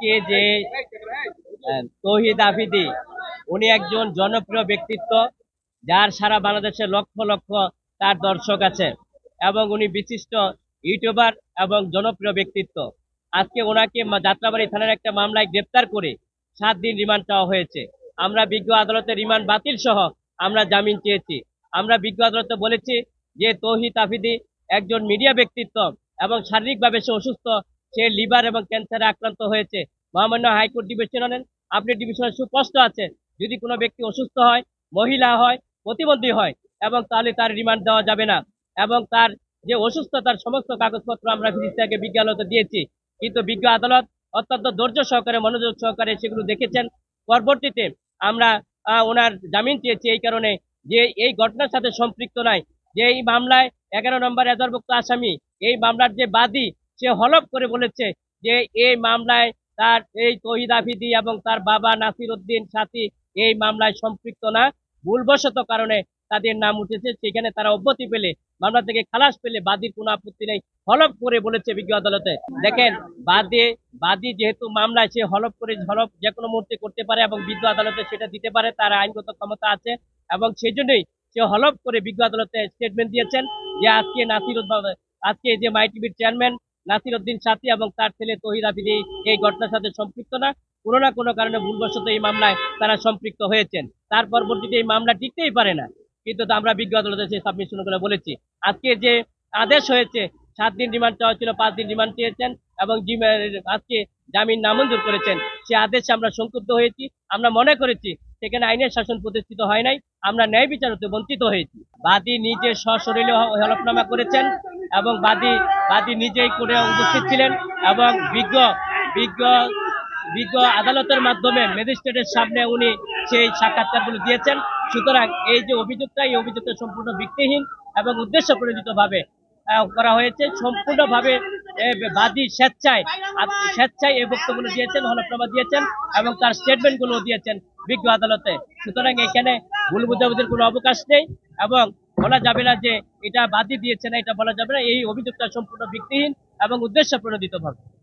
আজকে যে তৌহিদ আফ্রিদি, উনি একজন জনপ্রিয় ব্যক্তিত্ব, যার সারা বাংলাদেশে লক্ষ লক্ষ তার দর্শক আছে, এবং উনি বিশিষ্ট ইউটিউবার এবং জনপ্রিয় ব্যক্তিত্ব। আজকে ওনাকে যাত্রাবাড়ি থানার একটা মামলায় গ্রেপ্তার করে 7 দিন রিমান্ড চাওয়া হয়েছে। আমরা বিজ্ঞ আদালতে রিমান্ড বাতিল সহ আমরা জামিন চেয়েছি। আমরা বিজ্ঞ আদালতে বলেছি যে তৌহিদ আফ্রিদি একজন মিডিয়া ব্যক্তিত্ব এবং শারীরিকভাবে সে অসুস্থ, সে লিভার এবং ক্যান্সারে আক্রান্ত হয়েছে। মহামান্য হাইকোর্ট ডিভিশনের আপনি ডিভিশনের সুস্পষ্ট আছে, যদি কোনো ব্যক্তি অসুস্থ হয়, মহিলা হয়, প্রতিবন্ধী হয়, এবং তাহলে তার রিমান্ড দেওয়া যাবে না। এবং তার যে অসুস্থতার সমস্ত কাগজপত্র আমরা ফিরিস্তাকে বিজ্ঞ আদালতে দিয়েছি, কিন্তু বিজ্ঞ আদালত অত্যন্ত ধৈর্য সহকারে, মনোযোগ সহকারে সেগুলো দেখেছেন। পরবর্তীতে আমরা ওনার জামিন চেয়েছি এই কারণে যে এই ঘটনার সাথে সম্পৃক্ত নাই, যে এই মামলায় 11 নম্বর এজাহারভুক্ত আসামি, এই মামলার যে বাদী, সে হলফ করে বলেছে যে এই মামলায় তার এই তৌহিদ আফ্রিদি এবং তার বাবা নাসির উদ্দিন সাথী এই মামলায় সম্পৃক্ত না, ভুলবশত কারণে তাদের নাম উঠেছে, সেখানে তারা অব্যাহতি পেলে, মামলা থেকে খালাস পেলে বাদীর কোনো আপত্তি নেই, হলফ করে বলেছে বিজ্ঞ আদালতে। দেখেন, বাদী যেহেতু মামলায়, সে হলফ যে কোনো মুহূর্তে করতে পারে এবং বিজ্ঞ আদালতে সেটা দিতে পারে, তার আইনগত ক্ষমতা আছে, এবং সেই জন্যই সে হলফ করে বিজ্ঞ আদালতে স্টেটমেন্ট দিয়েছেন যে আজকে যে মাই টিভির চেয়ারম্যান নাসির উদ্দিন সাথী এবং তার ছেলে তৌহিদ আফ্রিদি এই ঘটনার সাথে সম্পৃক্ত না, কোনো না কোনো কারণে ভুলবশত এই মামলায় তারা সম্পৃক্ত হয়েছেন। তার পরবর্তীতে এই মামলা টিকতেই পারে না, কিন্তু আমরা বিজ্ঞ আদালতে সেই সাবমিশন করে বলেছি। আজকে যে আদেশ হয়েছে, 7 দিন রিমান্ড চাওয়া ছিল, 5 দিন রিমান্ড চেয়েছেন এবং আজকে জামিন নামঞ্জুর করেছেন, সে আদেশে আমরা সংক্ষুব্ধ হয়েছি। আমরা মনে করেছি সেখানে আইনের শাসন প্রতিষ্ঠিত হয় নাই, আমরা ন্যায় বিচার হতে বঞ্চিত হয়েছি। বাদী নিজে সশরীরে হলফনামা করেছেন এবং বাদী নিজেই করে উপস্থিত ছিলেন এবং বিজ্ঞ বিজ্ঞ বিজ্ঞ আদালতের মাধ্যমে ম্যাজিস্ট্রেটের সামনে উনি সেই সাক্ষাৎকারগুলো দিয়েছেন। সুতরাং এই যে অভিযোগটা, এই অভিযোগটা সম্পূর্ণ ভিত্তিহীন এবং উদ্দেশ্য প্রণোদিতভাবে করা হয়েছে। সম্পূর্ণভাবে বাদী স্বেচ্ছায় এই বক্তব্যগুলো দিয়েছেন, হলফনামা দিয়েছেন এবং তার স্টেটমেন্টগুলো দিয়েছেন বিজ্ঞ আদালতে। সুতরাং এখানে ভুল বুঝাবুঝির কোনো অবকাশ নেই এবং বলা যাবে না যে এটা বাদী দিয়েছে না, এটা বলা যাবে না। এই অভিযোগটা সম্পূর্ণ ভিত্তিহীন এবং উদ্দেশ্য প্রণোদিতভাবে।